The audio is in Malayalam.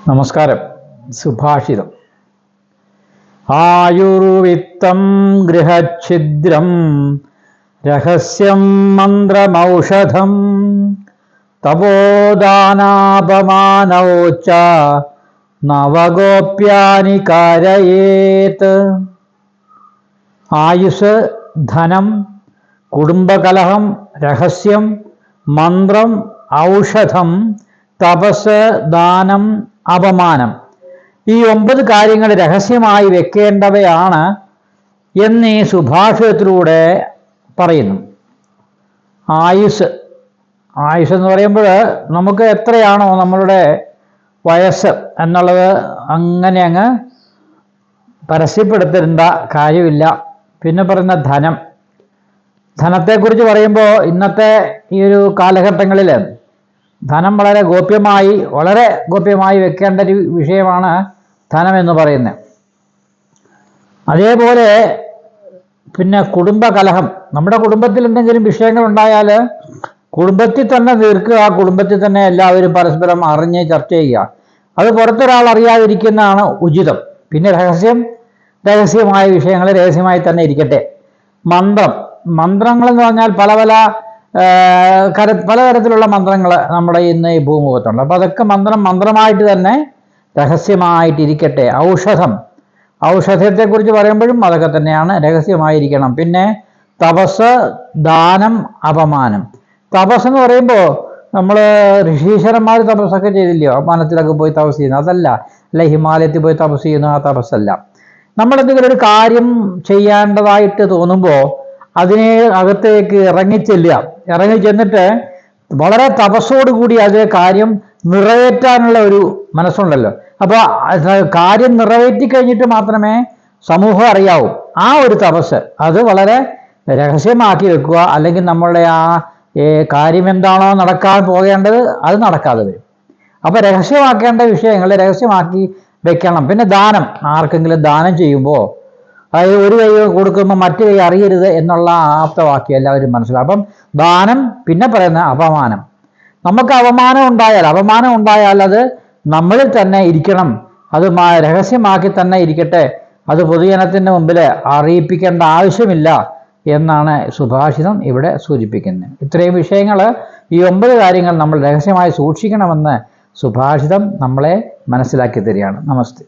നമസ്കാരം. സുഭാഷിതം. ആയുർവിത്തം ഗൃഹഛിദ്രം രഹസ്യം മന്ത്രമൗഷധം തപോദാനാപമാനൗച്ച നവഗോപ്യാനി കാരയേത്. ആയുസ്, ധനം, കുടുംബകലഹം, രഹസ്യം, മന്ത്രം, ഔഷധം, തപസ്, ദാനം, അപമാനം, ഈ 9 കാര്യങ്ങൾ രഹസ്യമായി വെക്കേണ്ടവയാണ് എന്ന് ഈ സുഭാഷിതത്തിലൂടെ പറയുന്നു. ആയുസ് എന്ന് പറയുമ്പോൾ നമുക്ക് എത്രയാണോ നമ്മളുടെ വയസ്സ് എന്നുള്ളത് അങ്ങനെ അങ്ങ് പരസ്യപ്പെടുത്തേണ്ട കാര്യമില്ല. പിന്നെ പറയുന്ന ധനത്തെക്കുറിച്ച് പറയുമ്പോൾ ഇന്നത്തെ ഈ ഒരു കാലഘട്ടങ്ങളിൽ ധനം വളരെ ഗോപ്യമായി വെക്കേണ്ട ഒരു വിഷയമാണ് ധനം എന്ന് പറയുന്നത്. അതേപോലെ പിന്നെ കുടുംബകലഹം, നമ്മുടെ കുടുംബത്തിൽ എന്തെങ്കിലും വിഷയങ്ങൾ ഉണ്ടായാൽ കുടുംബത്തിൽ തന്നെ തീർക്കുക, ആ കുടുംബത്തിൽ തന്നെ എല്ലാവരും പരസ്പരം അറിഞ്ഞ് ചർച്ച ചെയ്യുക. അത് പുറത്തൊരാൾ അറിയാതിരിക്കുന്നതാണ് ഉചിതം. പിന്നെ രഹസ്യമായ വിഷയങ്ങൾ രഹസ്യമായി തന്നെ ഇരിക്കട്ടെ. മന്ത്രങ്ങൾ എന്ന് പറഞ്ഞാൽ പലതരത്തിലുള്ള മന്ത്രങ്ങൾ നമ്മുടെ ഇന്ന് ഈ ഭൂമുഖത്തുണ്ട്. അപ്പോൾ അതൊക്കെ മന്ത്രമായിട്ട് തന്നെ രഹസ്യമായിട്ടിരിക്കട്ടെ. ഔഷധത്തെക്കുറിച്ച് പറയുമ്പോഴും അതൊക്കെ തന്നെയാണ്, രഹസ്യമായിരിക്കണം. പിന്നെ തപസ്, ദാനം, അപമാനം. തപസ് എന്ന് പറയുമ്പോൾ നമ്മൾ ഋഷീശ്വരന്മാർ തപസ്സൊക്കെ ചെയ്തില്ലയോ, വനത്തിലൊക്കെ പോയി തപസ് ചെയ്യുന്നു, അതല്ല. അല്ല ഹിമാലയത്തിൽ പോയി തപസ് ചെയ്യുന്ന ആ തപസ്സല്ല. നമ്മളെന്തെങ്കിലും ഒരു കാര്യം ചെയ്യേണ്ടതായിട്ട് തോന്നുമ്പോൾ അതിനെ അകത്തേക്ക് ഇറങ്ങിച്ചെന്നിട്ട് വളരെ തപസ്സോടുകൂടി അതേ കാര്യം നിറവേറ്റാനുള്ള ഒരു മനസ്സുണ്ടല്ലോ. അപ്പോൾ കാര്യം നിറവേറ്റി കഴിഞ്ഞിട്ട് മാത്രമേ സമൂഹം അറിയാവൂ. ആ ഒരു തപസ് അത് വളരെ രഹസ്യമാക്കി വെക്കുക. അല്ലെങ്കിൽ നമ്മളുടെ ആ കാര്യം എന്താണോ നടക്കാൻ പോകേണ്ടത് അത് നടക്കാതെ വരും. അപ്പോൾ രഹസ്യമാക്കേണ്ട വിഷയങ്ങൾ രഹസ്യമാക്കി വെക്കണം. പിന്നെ ദാനം, ആർക്കെങ്കിലും ദാനം ചെയ്യുമ്പോൾ അതായത് ഒരു കൈ കൊടുക്കുമ്പോൾ മറ്റു കൈ അറിയരുത് എന്നുള്ള ആപ്തവാക്യം എല്ലാവരും മനസ്സിലാക്കും. അപ്പം ദാനം. പിന്നെ പറയുന്ന അപമാനം. നമുക്ക് അപമാനം ഉണ്ടായാൽ അത് നമ്മളിൽ തന്നെ ഇരിക്കണം, അത് രഹസ്യമാക്കി തന്നെ ഇരിക്കട്ടെ. അത് പൊതുജനത്തിൻ്റെ മുമ്പിൽ അറിയിപ്പിക്കേണ്ട ആവശ്യമില്ല എന്നാണ് സുഭാഷിതം ഇവിടെ സൂചിപ്പിക്കുന്നത്. ഇത്രയും വിഷയങ്ങൾ, ഈ 9 കാര്യങ്ങൾ നമ്മൾ രഹസ്യമായി സൂക്ഷിക്കണമെന്ന് സുഭാഷിതം നമ്മളെ മനസ്സിലാക്കി തരികയാണ്. നമസ്തേ.